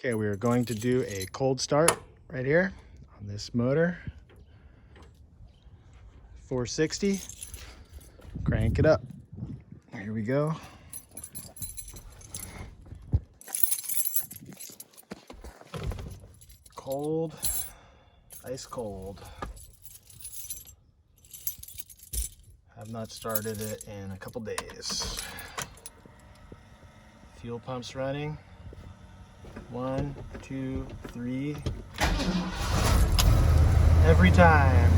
Okay, we are going to do a cold start right here on this motor. 460. Crank it up. Here we go. Cold, ice cold. Have not started it in a couple days. Fuel pump's running. 1, 2, 3. Every time.